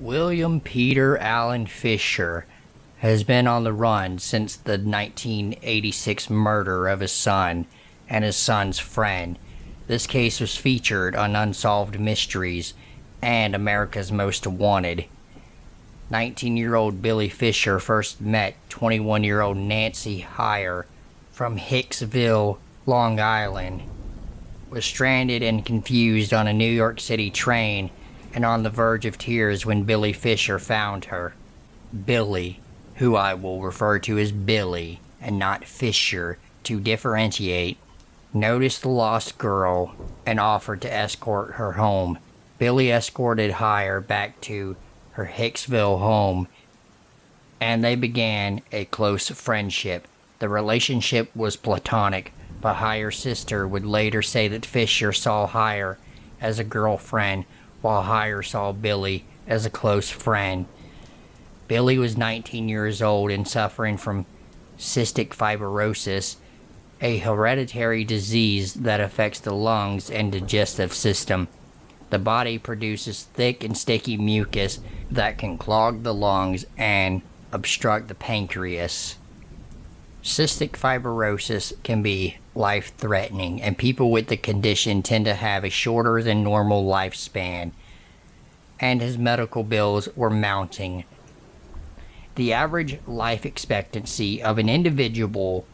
William Peter Allen Fisher has been on the run since the 1986 murder of his son and his son's friend. This case was featured on Unsolved Mysteries and America's Most Wanted. 19-year-old Billy Fisher first met 21-year-old Nancy Heyer from Hicksville, Long Island, was stranded and confused on a New York City train and on the verge of tears when Billy Fisher found her. Billy, who I will refer to as Billy and not Fisher to differentiate, noticed the lost girl and offered to escort her home. Billy escorted Heyer back to her Hicksville home, and they began a close friendship. The relationship was platonic, but Heyer's sister would later say that Fisher saw Heyer as a girlfriend, while Heyer saw Billy as a close friend. Billy was 19 years old and suffering from cystic fibrosis, a hereditary disease that affects the lungs and digestive system. The body produces thick and sticky mucus that can clog the lungs and obstruct the pancreas. Cystic fibrosis can be life-threatening, and people with the condition tend to have a shorter than normal lifespan, and his medical bills were mounting. The average life expectancy of an individual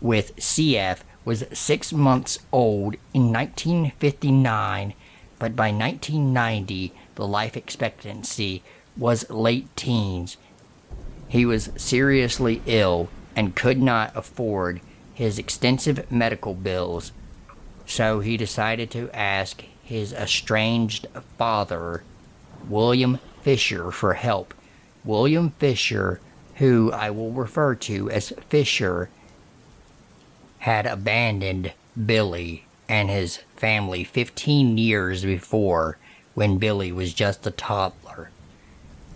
with CF was 6 months old in 1959, but by 1990, the life expectancy was late teens. He was seriously ill and could not afford his extensive medical bills, so he decided to ask his estranged father, William Fisher, for help. William Fisher, who I will refer to as Fisher, had abandoned Billy and his family 15 years before, when Billy was just a toddler.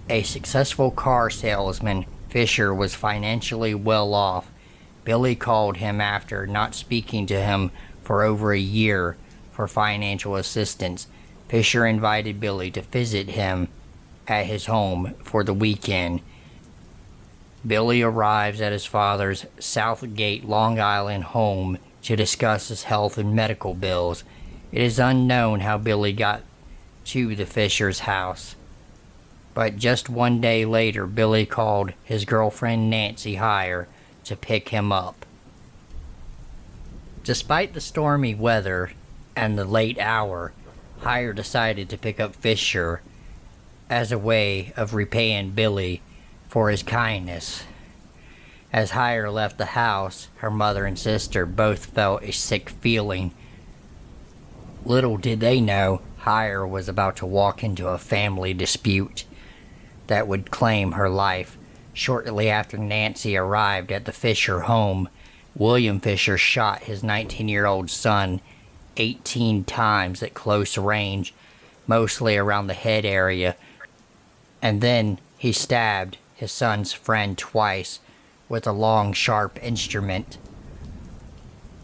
A successful car salesman, Fisher was financially well off. Billy called him after not speaking to him for over a year for financial assistance. Fisher invited Billy to visit him at his home for the weekend. Billy arrives at his father's Southgate, Long Island home to discuss his health and medical bills. It is unknown how Billy got to the Fisher's house, but just one day later, Billy called his girlfriend Nancy Heyer to pick him up. Despite the stormy weather and the late hour, Heyer decided to pick up Fisher as a way of repaying Billy for his kindness. As Heyer left the house, her mother and sister both felt a sick feeling. Little did they know, Heyer was about to walk into a family dispute that would claim her life. Shortly after Nancy arrived at the Fisher home, William Fisher shot his 19-year-old son 18 times at close range, mostly around the head area, and then he stabbed his son's friend twice with a long, sharp instrument.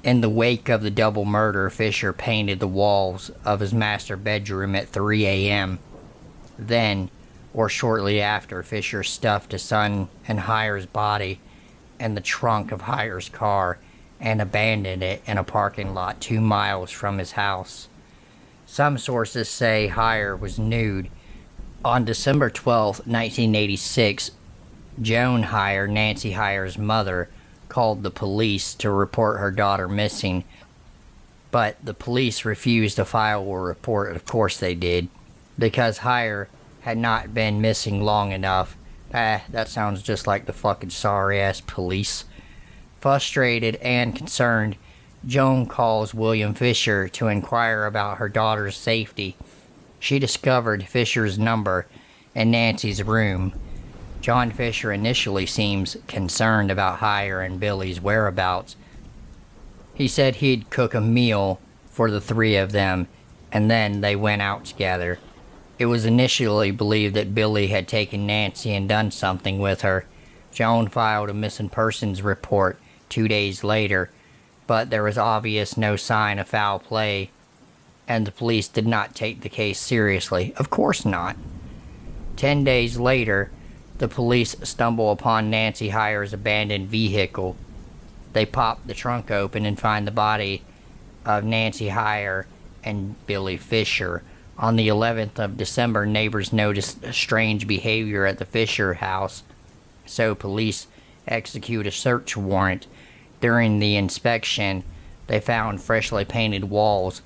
In the wake of the double murder, Fisher painted the walls of his master bedroom at 3 a.m. Then, or shortly after, Fisher stuffed his son and Heyer's body in the trunk of Heyer's car and abandoned it in a parking lot 2 miles from his house. Some sources say Heyer was nude. On December 12, 1986, Joan Heyer, Nancy Heyer's mother, called the police to report her daughter missing, but the police refused to file a report. Of course they did, because Heyer had not been missing long enough. That sounds just like the fucking sorry-ass police. Frustrated and concerned, Joan calls William Fisher to inquire about her daughter's safety. She discovered Fisher's number in Nancy's room. John Fisher initially seems concerned about Heyer and Billy's whereabouts. He said he'd cook a meal for the three of them, and then they went out together. It was initially believed that Billy had taken Nancy and done something with her. Joan filed a missing persons report 2 days later, but there was obvious no sign of foul play, and the police did not take the case seriously. Of course not. 10 days later, the police stumble upon Nancy Heyer's abandoned vehicle. They pop the trunk open and find the body of Nancy Heyer and Billy Fisher. On the 11th of December, neighbors noticed strange behavior at the Fisher house, so police execute a search warrant. During the inspection, they found freshly painted walls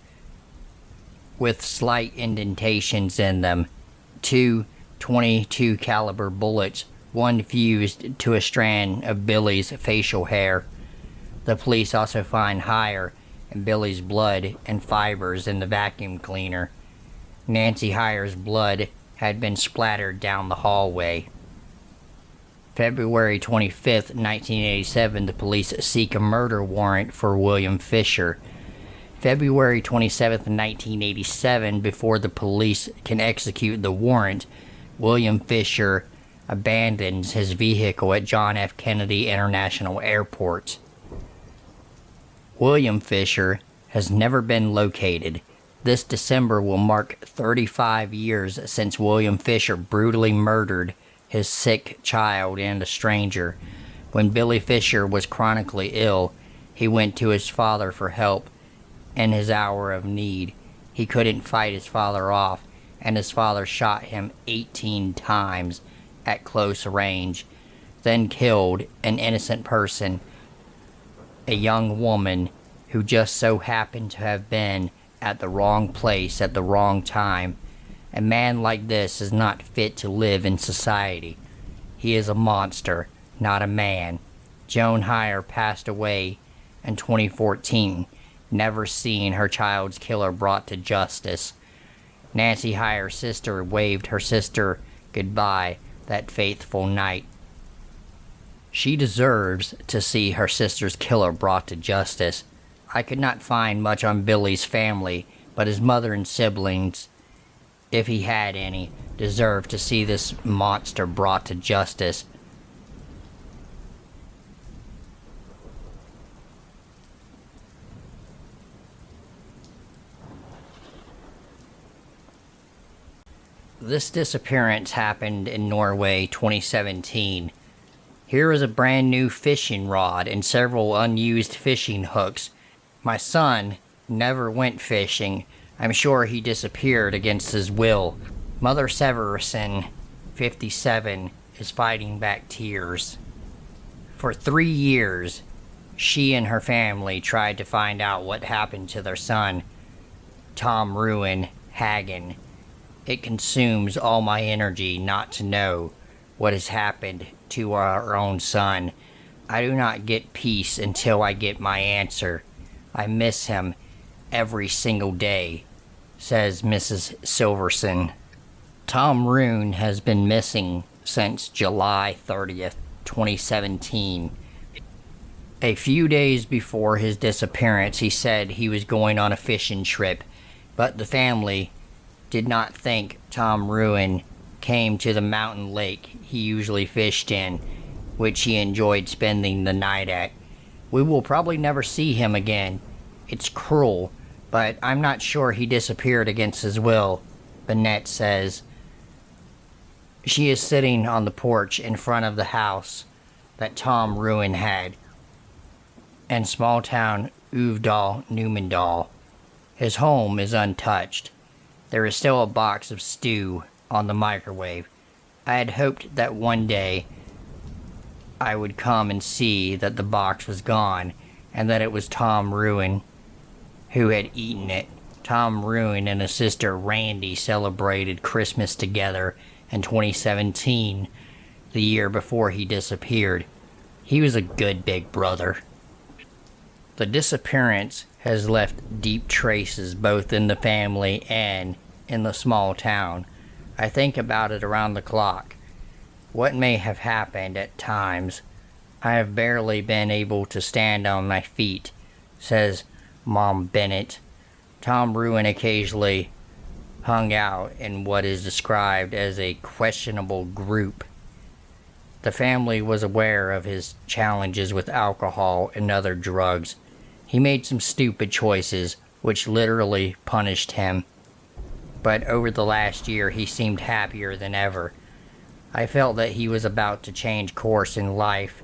with slight indentations in them, 2 .22 caliber bullets, one fused to a strand of Billy's facial hair. The police also find Heyer and Billy's blood and fibers in the vacuum cleaner. Nancy Heyer's blood had been splattered down the hallway. February 25th, 1987, the police seek a murder warrant for William Fisher. February 27th, 1987, before the police can execute the warrant, William Fisher abandons his vehicle at John F. Kennedy International Airport. William Fisher has never been located. This December will mark 35 years since William Fisher brutally murdered his sick child and a stranger. When Billy Fisher was chronically ill, he went to his father for help in his hour of need. He couldn't fight his father off, and his father shot him 18 times at close range, then killed an innocent person, a young woman who just so happened to have been at the wrong place at the wrong time. A man like this is not fit to live in society. He is a monster, not a man. Joan Heyer passed away in 2014, never seeing her child's killer brought to justice. Nancy Heyer's sister waved her sister goodbye that fateful night. She deserves to see her sister's killer brought to justice. I could not find much on Billy's family, but his mother and siblings, if he had any, deserve to see this monster brought to justice. This disappearance happened in Norway 2017. Here is a brand new fishing rod and several unused fishing hooks. My son never went fishing. I'm sure he disappeared against his will. Mother Severson, 57, is fighting back tears. For 3 years, she and her family tried to find out what happened to their son, Tom Ruin Hagen. It consumes all my energy not to know what has happened to our own son. I do not get peace until I get my answer. I miss him every single day, says Mrs. Silverson. Tom Ruin has been missing since July 30th, 2017. A few days before his disappearance, he said he was going on a fishing trip, but the family did not think Tom Ruin came to the mountain lake he usually fished in, which he enjoyed spending the night at. We will probably never see him again. It's cruel, but I'm not sure he disappeared against his will, Bennett says. She is sitting on the porch in front of the house that Tom Ruin had in small town Uvdal, Numendal. His home is untouched. There is still a box of stew on the microwave. I had hoped that one day I would come and see that the box was gone and that it was Tom Ruin who had eaten it. Tom Ruin and his sister Randy celebrated Christmas together in 2017, the year before he disappeared. He was a good big brother. The disappearance has left deep traces both in the family and in the small town. I think about it around the clock. What may have happened at times. I have barely been able to stand on my feet, says Mom Bennett. Tom Ruin occasionally hung out in what is described as a questionable group. The family was aware of his challenges with alcohol and other drugs. He made some stupid choices, which literally punished him. But over the last year, he seemed happier than ever. I felt that he was about to change course in life.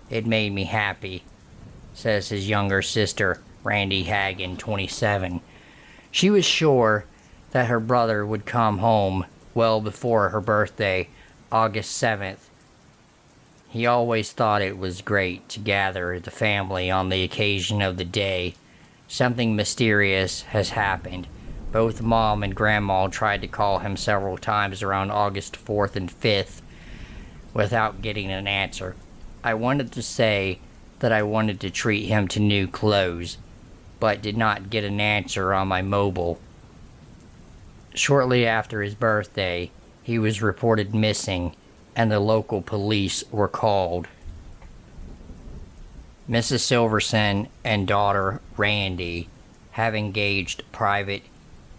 It made me happy, says his younger sister, Randy Hagen, 27. She was sure that her brother would come home well before her birthday, August 7th. He always thought it was great to gather the family on the occasion of the day. Something mysterious has happened. Both Mom and Grandma tried to call him several times around August 4th and 5th without getting an answer. I wanted to say that I wanted to treat him to new clothes, but did not get an answer on my mobile. Shortly after his birthday, he was reported missing, and the local police were called. Mrs. Silverson and daughter Randy have engaged private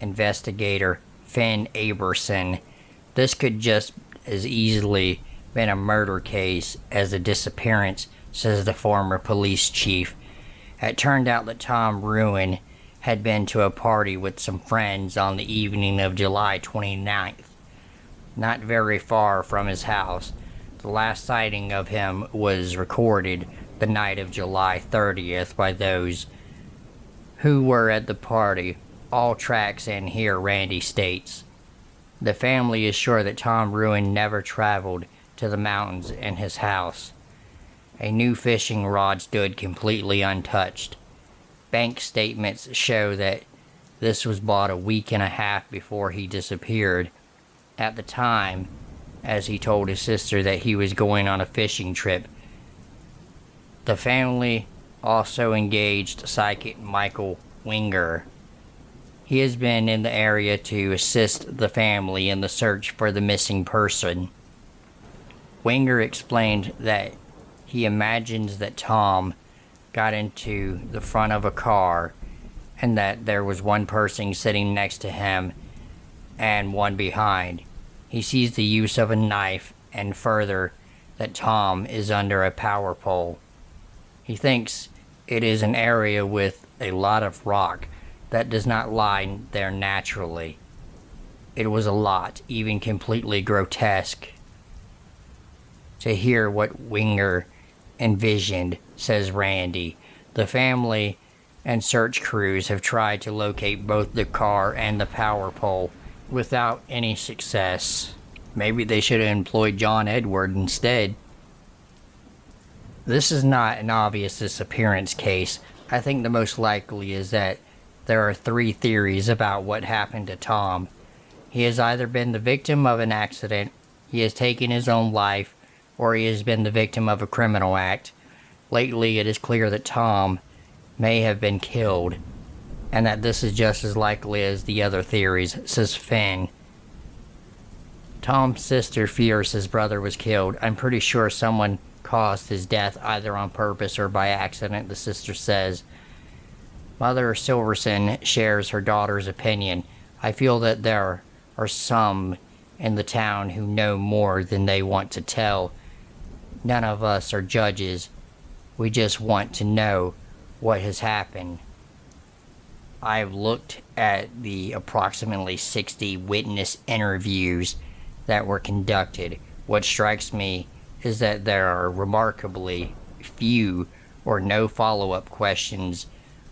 investigator Finn Aberson. This could just as easily been a murder case as a disappearance, says the former police chief. It turned out that Tom Ruin had been to a party with some friends on the evening of July 29th, not very far from his house. The last sighting of him was recorded the night of July 30th by those who were at the party. All tracks in here, Randy states. The family is sure that Tom Ruin never traveled to the mountains in his house. A new fishing rod stood completely untouched. Bank statements show that this was bought a week and a half before he disappeared. At the time, as he told his sister that he was going on a fishing trip. The family also engaged psychic Michael Winger. He has been in the area to assist the family in the search for the missing person. Winger explained that he imagines that Tom got into the front of a car and that there was one person sitting next to him and one behind. He sees the use of a knife and further that Tom is under a power pole. He thinks it is an area with a lot of rock that does not lie there naturally. It was a lot, even completely grotesque. To hear what Winger envisioned, says Randy, the family and search crews have tried to locate both the car and the power pole without any success. Maybe they should have employed John Edward instead. This is not an obvious disappearance case. I think the most likely is that there are three theories about what happened to Tom. He has either been the victim of an accident, he has taken his own life, or he has been the victim of a criminal act. Lately, it is clear that Tom may have been killed, and that this is just as likely as the other theories, says Finn. Tom's sister fears his brother was killed. I'm pretty sure someone caused his death either on purpose or by accident, the sister says. Mother Silverson shares her daughter's opinion. I feel that there are some in the town who know more than they want to tell. None of us are judges. We just want to know what has happened. I've looked at the approximately 60 witness interviews that were conducted. What strikes me is that there are remarkably few or no follow-up questions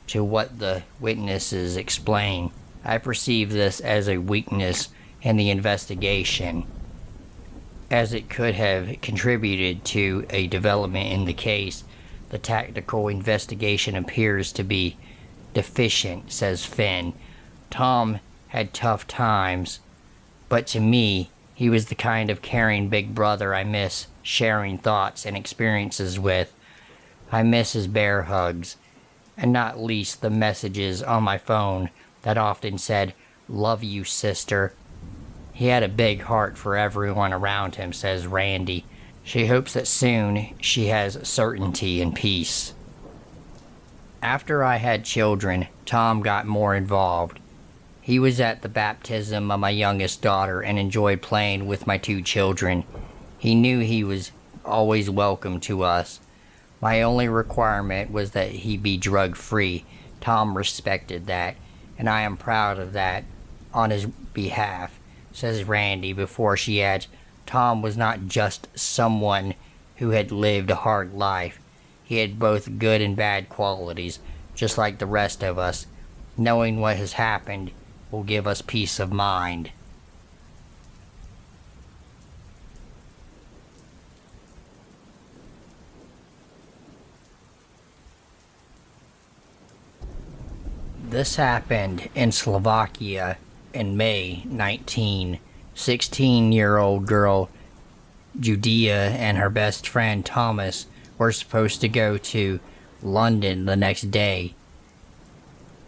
to what the witnesses explain. I perceive this as a weakness in the investigation, as it could have contributed to a development in the case. The tactical investigation appears to be deficient, says Finn. Tom had tough times, but to me, he was the kind of caring big brother I miss sharing thoughts and experiences with. I miss his bear hugs, and not least the messages on my phone that often said, "Love you, sister." He had a big heart for everyone around him, says Randy. She hopes that soon she has certainty and peace. After I had children, Tom got more involved. He was at the baptism of my youngest daughter and enjoyed playing with my two children. He knew he was always welcome to us. My only requirement was that he be drug-free. Tom respected that, and I am proud of that on his behalf, says Randy before she adds, Tom was not just someone who had lived a hard life. He had both good and bad qualities, just like the rest of us. Knowing what has happened will give us peace of mind. This happened in Slovakia in May 19. 16-year-old girl Judea and her best friend Thomas were supposed to go to London the next day.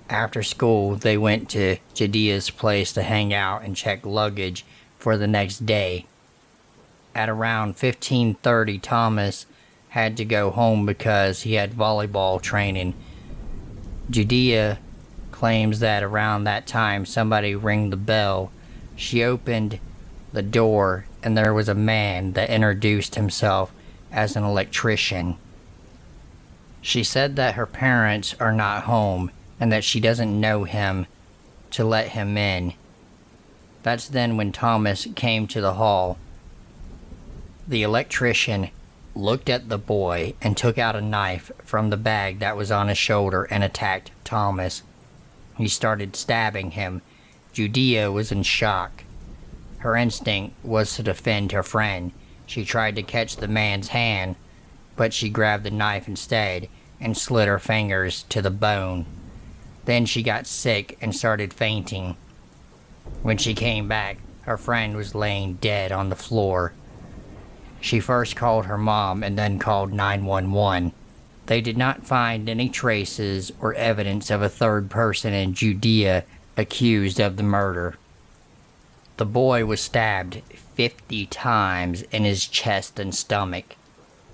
After school, they went to Judea's place to hang out and check luggage for the next day. At around 15:30, Thomas had to go home because he had volleyball training. Judea claims that around that time somebody rang the bell. She opened the door and there was a man that introduced himself as an electrician. She said that her parents are not home and that she doesn't know him to let him in. That's then when Thomas came to the hall. The electrician looked at the boy and took out a knife from the bag that was on his shoulder and attacked Thomas. He started stabbing him. Judea was in shock. Her instinct was to defend her friend. She tried to catch the man's hand, but she grabbed the knife instead and slit her fingers to the bone. Then she got sick and started fainting. When she came back, her friend was laying dead on the floor. She first called her mom and then called 911. They did not find any traces or evidence of a third person in Judea accused of the murder. The boy was stabbed 50 times in his chest and stomach.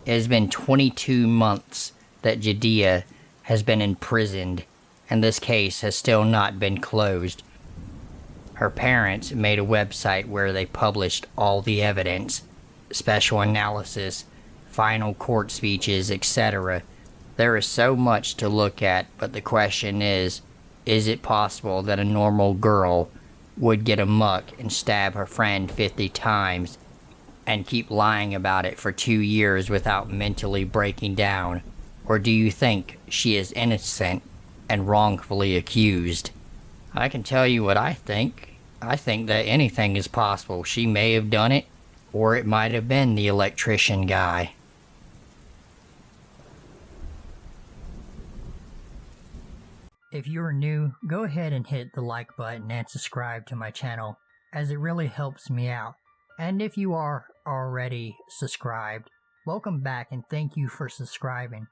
It has been 22 months that Judea has been imprisoned, and this case has still not been closed. Her parents made a website where they published all the evidence, special analysis, final court speeches, etc. There is so much to look at, but the question is it possible that a normal girl would get amuck and stab her friend 50 times and keep lying about it for 2 years without mentally breaking down? Or do you think she is innocent and wrongfully accused? I can tell you what I think. I think that anything is possible. She may have done it, or it might have been the electrician guy. If you are new, go ahead and hit the like button and subscribe to my channel, as it really helps me out. And if you are already subscribed, welcome back and thank you for subscribing.